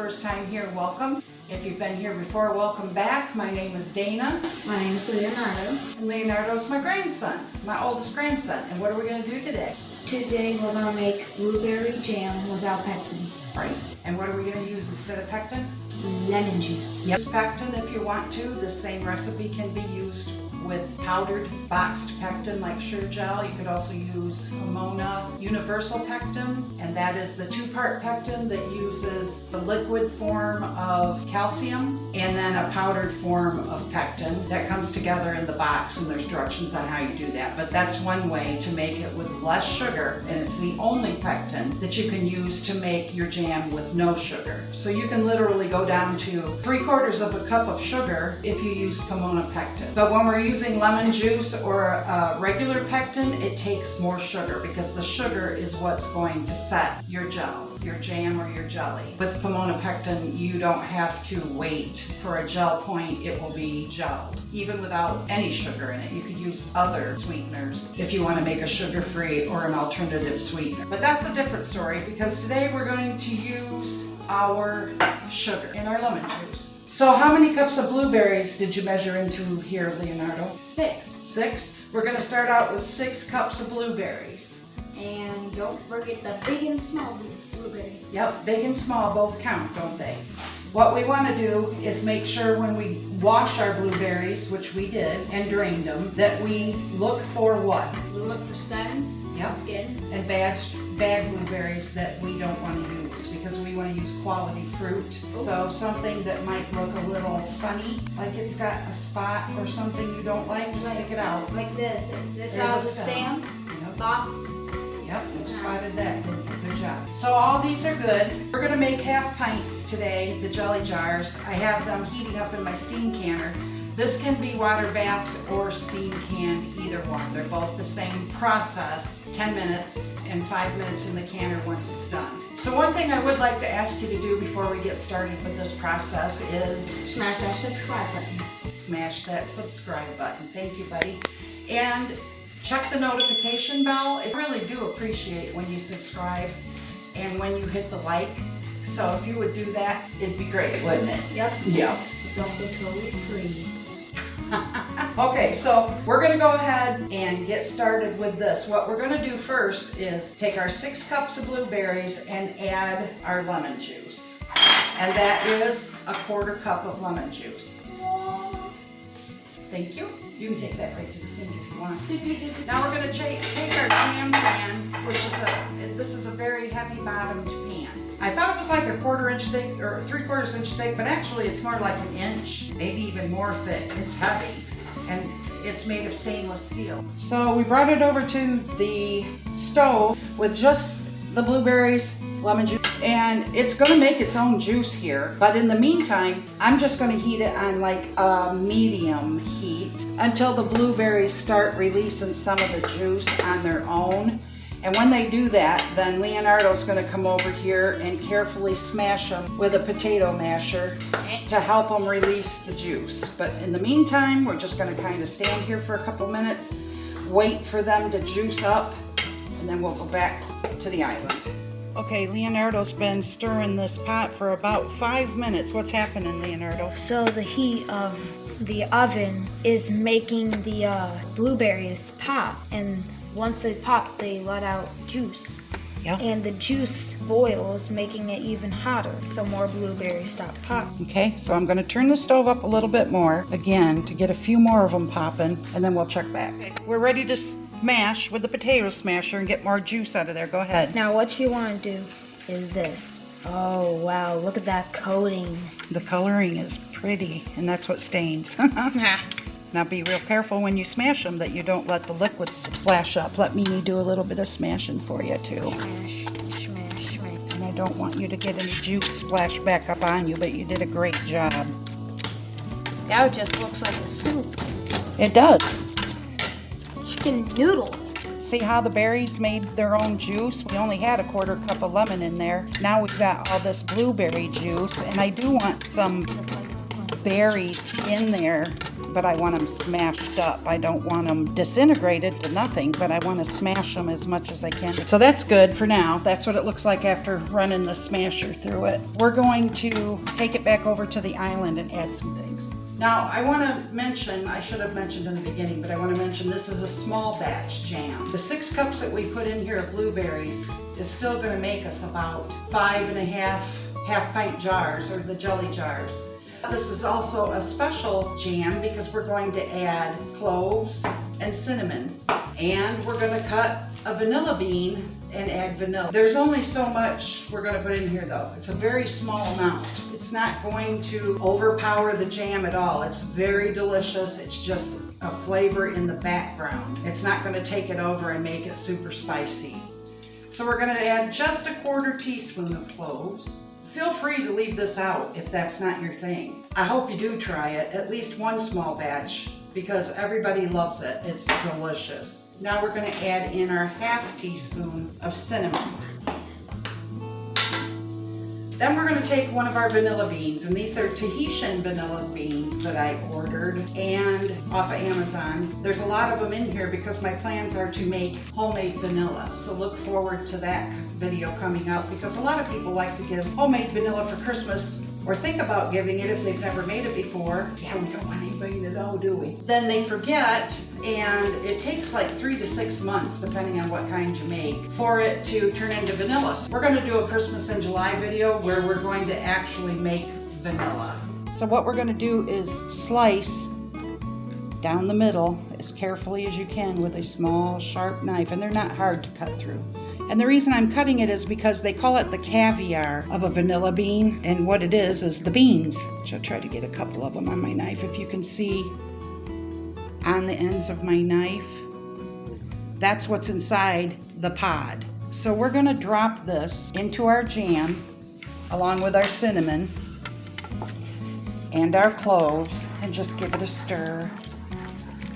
first time here, welcome. If you've been here before, welcome back. My name is Dana. My name is Leonardo. And Leonardo's my grandson, my oldest grandson. And what are we going to do today? Today we're going to make blueberry jam without pectin. Right. And what are we going to use instead of pectin? Lemon juice. Use pectin if you want to. The same recipe can be used with powdered boxed pectin like Sure-Gel. You could also use Pomona Universal Pectin, and that is the two-part pectin that uses the liquid form of calcium and then a powdered form of pectin that comes together in the box, and there's directions on how you do that. But that's one way to make it with less sugar, and it's the only pectin that you can use to make your jam with no sugar. So you can literally go down to 3/4 of a cup of sugar if you use Pomona pectin. But when we're using lemon juice or regular pectin, it takes more sugar because the sugar is what's going to set your gel, your jam or your jelly. With Pomona pectin, you don't have to wait for a gel point. It will be gelled. Even without any sugar in it, you could use other sweeteners if you want to make a sugar-free or an alternative sweetener. But that's a different story because today we're going to use our sugar in our lemon juice. So how many cups of blueberries did you measure into here, Leonardo? 6. 6? We're going to start out with 6 cups of blueberries. And don't forget the big and small blueberry. Yep, big and small both count, don't they? What we want to do is make sure when we wash our blueberries, which we did, and drained them, that we look for what? We look for stems, Yep. skin. And bad blueberries that we don't want to use because we want to use quality fruit. So something that might look a little funny, like it's got a spot or something you don't like, just pick it out. Like this. This There's out a of the stem. stem. Yep. Bop. Yep, you spotted that. Good job. So all these are good. We're going to make half pints today, the jelly jars. I have them heating up in my steam canner. This can be water bathed or steam canned, either one. They're both the same process, 10 minutes and 5 minutes in the canner once it's done. So one thing I would like to ask you to do before we get started with this process is Smash that subscribe button. smash that subscribe button. Thank you, buddy. And check the notification bell. I really do appreciate when you subscribe and when you hit the like. So if you would do that, it'd be great, wouldn't it? Yep. Yep. It's also totally free. Okay, so we're going to go ahead and get started with this. What we're going to do first is take our 6 cups of blueberries and add our lemon juice. And that is a 1/4 cup of lemon juice. Thank you. You can take that right to the sink if you want. Now we're going to take our jam pan, which is this is a very heavy bottomed pan. I thought it was like a 1/4 inch thick or 3/4 inch thick, but actually it's more like an inch, maybe even more thick. It's heavy and it's made of stainless steel. So we brought it over to the stove with just the blueberries, lemon juice, and it's going to make its own juice here. But in the meantime, I'm just going to heat it on like a medium heat until the blueberries start releasing some of the juice on their own. And when they do that, then Leonardo's going to come over here and carefully smash them with a potato masher to help them release the juice. But in the meantime, we're just going to kind of stand here for a couple minutes, wait for them to juice up, and then we'll go back to the island. Okay, Leonardo's been stirring this pot for about 5 minutes. What's happening, Leonardo? So the heat of the oven is making the blueberries pop, and once they pop, they let out juice. Yeah. And the juice boils, making it even hotter, so more blueberries stop popping. Okay, so I'm going to turn the stove up a little bit more, again, to get a few more of them popping, and then we'll check back. Okay. We're ready to smash with the potato smasher and get more juice out of there. Go ahead. Now what you want to do is this. Oh wow, look at that coating. The coloring is pretty, and that's what stains. Now be real careful when you smash them that you don't let the liquids splash up. Let Mimi do a little bit of smashing for you too. Smash, smash, smash. And I don't want you to get any juice splashed back up on you, but you did a great job. Now it just looks like a soup. It does. Chicken noodles. See how the berries made their own juice? We only had a 1/4 cup of lemon in there. Now we've got all this blueberry juice, and I do want some berries in there, but I want them smashed up. I don't want them disintegrated to nothing, but I want to smash them as much as I can. So that's good for now. That's what it looks like after running the smasher through it. We're going to take it back over to the island and add some things. Now, I want to mention, I should have mentioned in the beginning, but I want to mention this is a small batch jam. The 6 cups that we put in here of blueberries is still going to make us about 5.5 half-pint jars, or the jelly jars. This is also a special jam because we're going to add cloves and cinnamon, and we're going to cut a vanilla bean and add vanilla. There's only so much we're going to put in here though. It's a very small amount. It's not going to overpower the jam at all. It's very delicious. It's just a flavor in the background. It's not going to take it over and make it super spicy. So we're going to add just a 1/4 teaspoon of cloves. Feel free to leave this out if that's not your thing. I hope you do try it, at least one small batch, because everybody loves it. It's delicious. Now we're going to add in our 1/2 teaspoon of cinnamon. Then we're going to take one of our vanilla beans, and these are Tahitian vanilla beans that I ordered and off of Amazon. There's a lot of them in here because my plans are to make homemade vanilla. So look forward to that video coming up, because a lot of people like to give homemade vanilla for Christmas, or think about giving it if they've never made it before. Yeah, we don't want anybody to know, do we? Then they forget, and it takes like 3 to 6 months, depending on what kind you make, for it to turn into vanilla. So we're going to do a Christmas in July video where we're going to actually make vanilla. So what we're going to do is slice down the middle as carefully as you can with a small, sharp knife, and they're not hard to cut through. And the reason I'm cutting it is because they call it the caviar of a vanilla bean, and what it is the beans, which I'll try to get a couple of them on my knife. If you can see on the ends of my knife, that's what's inside the pod. So we're going to drop this into our jam along with our cinnamon and our cloves, and just give it a stir.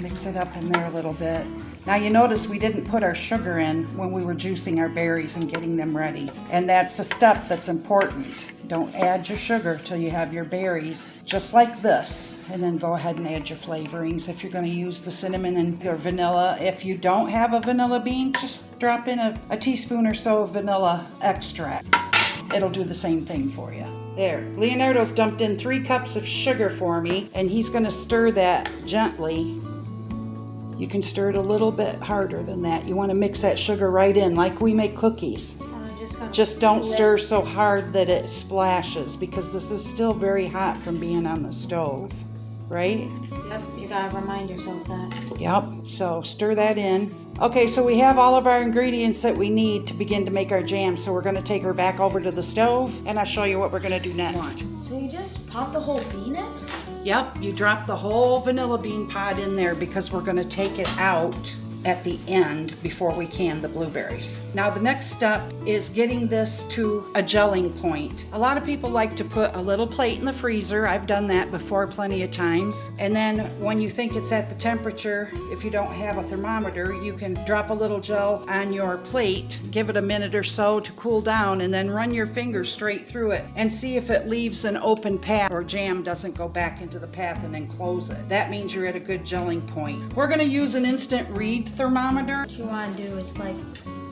Mix it up in there a little bit. Now you notice we didn't put our sugar in when we were juicing our berries and getting them ready. And that's a step that's important. Don't add your sugar till you have your berries just like this. And then go ahead and add your flavorings if you're going to use the cinnamon and your vanilla. If you don't have a vanilla bean, just drop in a teaspoon or so of vanilla extract. It'll do the same thing for you. There, Leonardo's dumped in 3 cups of sugar for me, and he's going to stir that gently. You can stir it a little bit harder than that. You want to mix that sugar right in like we make cookies. Just don't stir so hard that it splashes, because this is still very hot from being on the stove, right? Yep, you gotta remind yourself that. Yep, so stir that in. Okay, so we have all of our ingredients that we need to begin to make our jam, so we're going to take her back over to the stove, and I'll show you what we're going to do next. So you just pop the whole bean in? Yep, you drop the whole vanilla bean pod in there because we're going to take it out at the end before we can the blueberries. Now the next step is getting this to a gelling point. A lot of people like to put a little plate in the freezer. I've done that before plenty of times. And then when you think it's at the temperature, if you don't have a thermometer, you can drop a little gel on your plate, give it a minute or so to cool down, and then run your finger straight through it and see if it leaves an open path or jam doesn't go back into the path and then close it. That means you're at a good gelling point. We're going to use an instant read thermometer. What you want to do is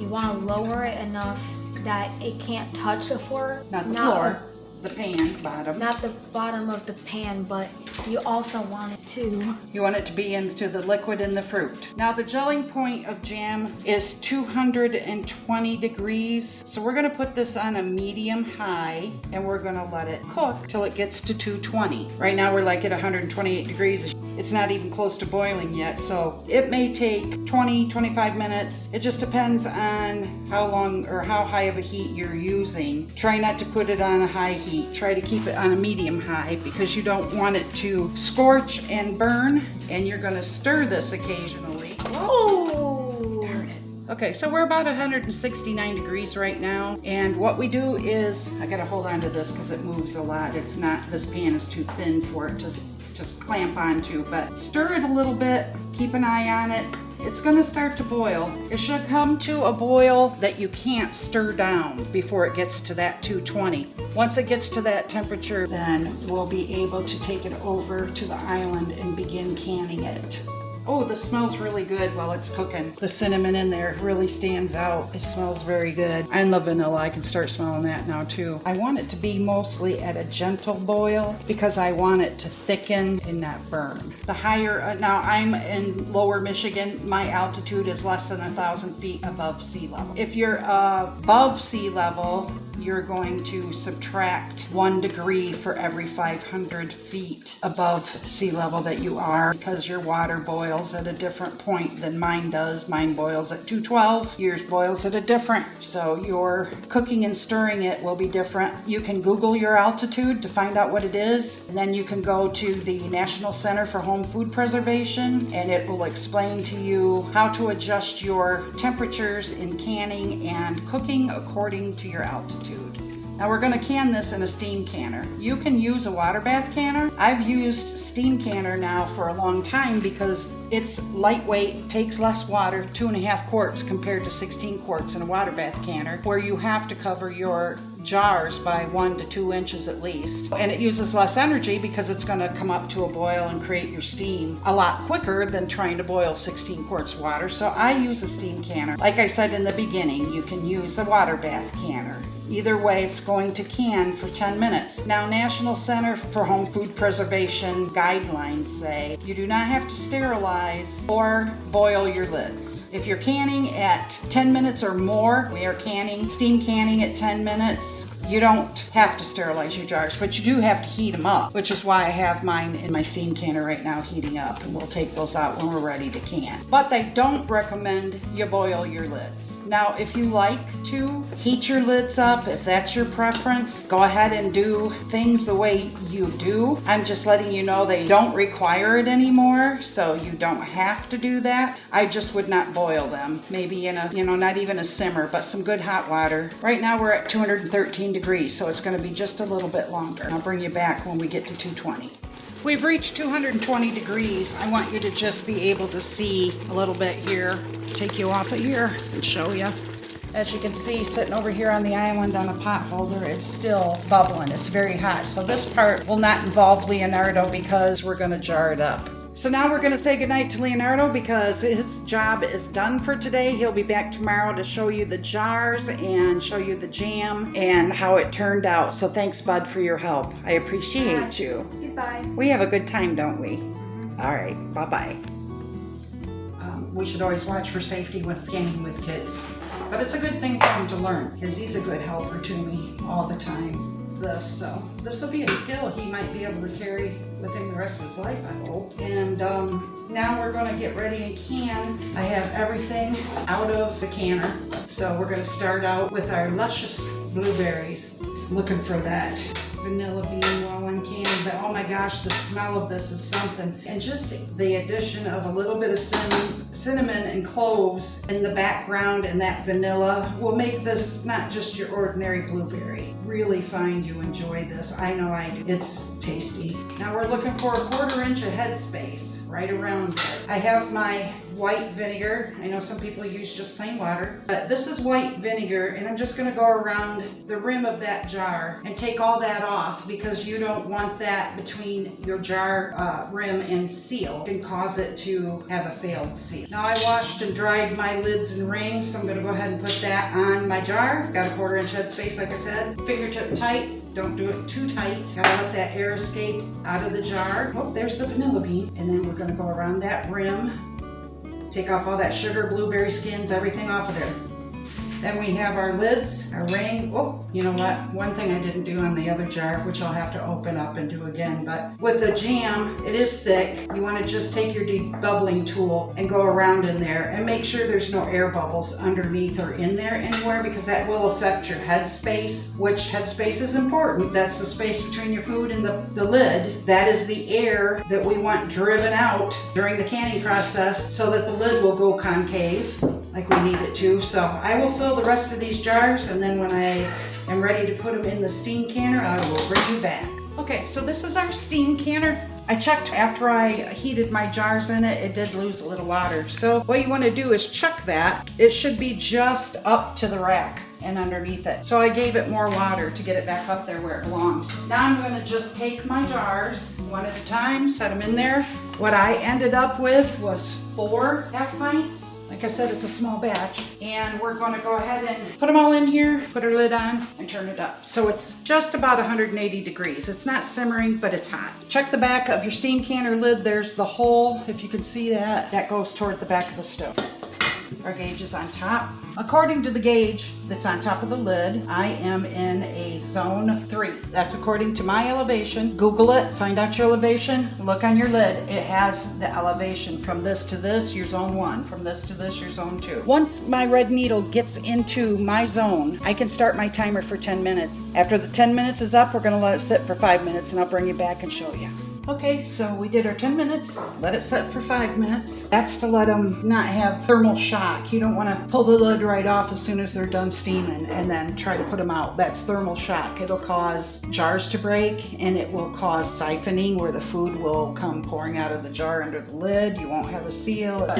you want to lower it enough that it can't touch the floor. Not the floor, the pan bottom. Not the bottom of the pan, but you also want it to. You want it to be into the liquid in the fruit. Now the gelling point of jam is 220 degrees. So we're going to put this on a medium high, and we're going to let it cook till it gets to 220. Right now we're like at 128 degrees. It's not even close to boiling yet, so it may take 20-25 minutes. It just depends on how long or how high of a heat you're using. Try not to put it on a high heat. Try to keep it on a medium high, because you don't want it to scorch and burn, and you're going to stir this occasionally. Oh! Darn it. Okay, so we're about 169 degrees right now, and what we do is, I gotta hold on to this because it moves a lot. It's not, this pan is too thin for it to just clamp onto, but stir it a little bit, keep an eye on it, it's gonna start to boil. It should come to a boil that you can't stir down before it gets to that 220. Once it gets to that temperature, then we'll be able to take it over to the island and begin canning it. Oh, this smells really good while it's cooking. The cinnamon in there really stands out. It smells very good. And the vanilla, I can start smelling that now too. I want it to be mostly at a gentle boil because I want it to thicken and not burn. The higher, now I'm in lower Michigan, my altitude is less than 1,000 feet above sea level. If you're above sea level, you're going to subtract 1 degree for every 500 feet above sea level that you are, because your water boils at a different point than mine does. Mine boils at 212, yours boils at a different, so your cooking and stirring it will be different. You can Google your altitude to find out what it is, and then you can go to the National Center for Home Food Preservation, and it will explain to you how to adjust your temperatures in canning and cooking according to your altitude. Now we're going to can this in a steam canner. You can use a water bath canner. I've used steam canner now for a long time because it's lightweight, takes less water, 2.5 quarts compared to 16 quarts in a water bath canner, where you have to cover your jars by 1 to 2 inches at least. And it uses less energy because it's going to come up to a boil and create your steam a lot quicker than trying to boil 16 quarts of water. So I use a steam canner. Like I said in the beginning, you can use a water bath canner. Either way, it's going to can for 10 minutes. Now, National Center for Home Food Preservation guidelines say you do not have to sterilize or boil your lids. If you're canning at 10 minutes or more, we are canning, steam canning at 10 minutes, you don't have to sterilize your jars, but you do have to heat them up, which is why I have mine in my steam canner right now heating up, and we'll take those out when we're ready to can. But they don't recommend you boil your lids. Now, if you like to heat your lids up, if that's your preference, go ahead and do things the way you do. I'm just letting you know they don't require it anymore, so you don't have to do that. I just would not boil them. Maybe in a, not even a simmer, but some good hot water. Right now we're at 213 degrees, so it's going to be just a little bit longer. I'll bring you back when we get to 220. We've reached 220 degrees. I want you to just be able to see a little bit here. Take you off of here and show you. As you can see, sitting over here on the island on a pot holder, it's still bubbling. It's very hot. So this part will not involve Leonardo because we're going to jar it up. So now we're going to say goodnight to Leonardo because his job is done for today. He'll be back tomorrow to show you the jars and show you the jam and how it turned out. So thanks, Bud, for your help. I appreciate you. Goodbye. We have a good time, don't we? All right. Bye-bye. We should always watch for safety with canning with kids. But it's a good thing for him to learn because he's a good helper to me all the time. So this will be a skill he might be able to carry with him the rest of his life, I hope. And now we're going to get ready and can. I have everything out of the canner. So we're going to start out with our luscious blueberries. Looking for that vanilla bean while I'm canning, but oh my gosh, the smell of this is something. And just the addition of a little bit of cinnamon and cloves in the background and that vanilla will make this not just your ordinary blueberry. Really find you enjoy this. I know I do. It's tasty. Now we're looking for 1/4 inch of headspace right around it. I have my white vinegar. I know some people use just plain water, but this is white vinegar, and I'm just going to go around the rim of that jar and take all that off because you don't want that between your jar rim and seal. It can cause it to have a failed seal. Now I washed and dried my lids and rings, so I'm going to go ahead and put that on my jar. Got a 1/4 inch headspace, like I said. Fingertip tight. Don't do it too tight. Gotta let that air escape out of the jar. Oh, there's the vanilla bean. And then we're going to go around that rim. Take off all that sugar, blueberry skins, everything off of there. Then we have our lids, our ring. Oh, you know what? One thing I didn't do on the other jar, which I'll have to open up and do again, but with the jam, it is thick. You want to just take your debubbling tool and go around in there and make sure there's no air bubbles underneath or in there anywhere because that will affect your headspace, which headspace is important. That's the space between your food and the lid. That is the air that we want driven out during the canning process so that the lid will go concave like we need it to. So I will fill the rest of these jars, and then when I am ready to put them in the steam canner, I will bring you back. Okay, so this is our steam canner. I checked after I heated my jars in it, it did lose a little water. So what you want to do is check that. It should be just up to the rack and underneath it. So I gave it more water to get it back up there where it belonged. Now I'm going to just take my jars one at a time, set them in there. What I ended up with was 4 half pints. Like I said, it's a small batch. And we're going to go ahead and put them all in here, put our lid on, and turn it up. So it's just about 180 degrees. It's not simmering, but it's hot. Check the back of your steam can or lid. There's the hole, if you can see that. That goes toward the back of the stove. Our gauge is on top. According to the gauge that's on top of the lid, I am in a zone 3. That's according to my elevation. Google it, find out your elevation, look on your lid. It has the elevation from this to this, you're zone 1. From this to this, you're zone 2. Once my red needle gets into my zone, I can start my timer for 10 minutes. After the 10 minutes is up, we're going to let it sit for 5 minutes and I'll bring you back and show you. Okay, so we did our 10 minutes, let it set for 5 minutes. That's to let them not have thermal shock. You don't want to pull the lid right off as soon as they're done steaming and then try to put them out. That's thermal shock. It'll cause jars to break and it will cause siphoning where the food will come pouring out of the jar under the lid. You won't have a seal.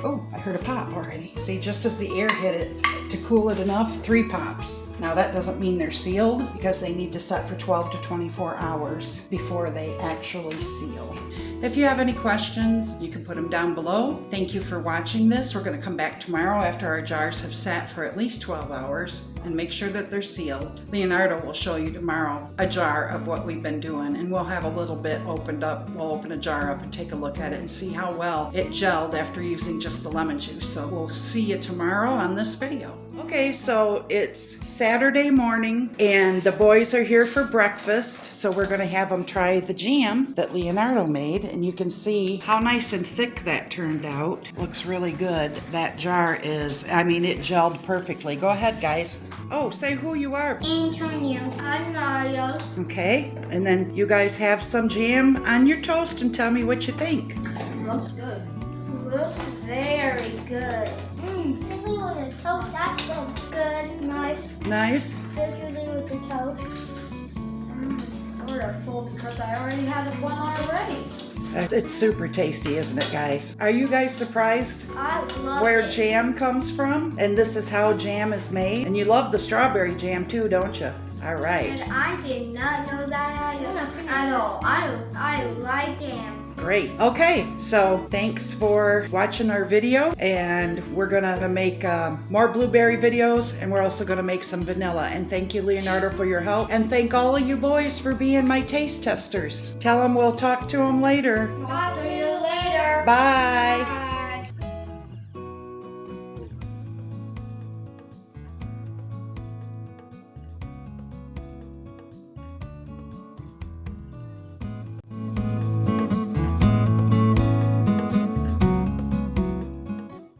Oh, I heard a pop already. See, just as the air hit it to cool it enough, 3 pops. Now that doesn't mean they're sealed because they need to set for 12 to 24 hours before they actually seal. If you have any questions, you can put them down below. Thank you for watching this. We're going to come back tomorrow after our jars have sat for at least 12 hours and make sure that they're sealed. Leonardo will show you tomorrow a jar of what we've been doing and we'll have a little bit opened up. We'll open a jar up and take a look at it and see how well it gelled after using just the lemon juice. So we'll see you tomorrow on this video. Okay, so it's Saturday morning and the boys are here for breakfast. So we're going to have them try the jam that Leonardo made and you can see how nice and thick that turned out. Looks really good. That jar is, it gelled perfectly. Go ahead, guys. Oh, say who you are. Antonio. I'm Mario. Okay, and then you guys have some jam on your toast and tell me what you think. Looks good. Looks very good. Simply with the toast, that's so good. Nice. Nice. Usually with the toast. I'm sort of full because I already had one already. It's super tasty, isn't it, guys? Are you guys surprised I love where it. jam comes from? And this is how jam is made? And you love the strawberry jam too, don't you? All right. And I did not know that at all. I like jam. Great. Okay, so thanks for watching our video, and we're gonna make more blueberry videos, and we're also gonna make some vanilla. And thank you, Leonardo, for your help, and thank all of you boys for being my taste testers. Tell them we'll talk to them later. Talk to you later. Bye. Bye.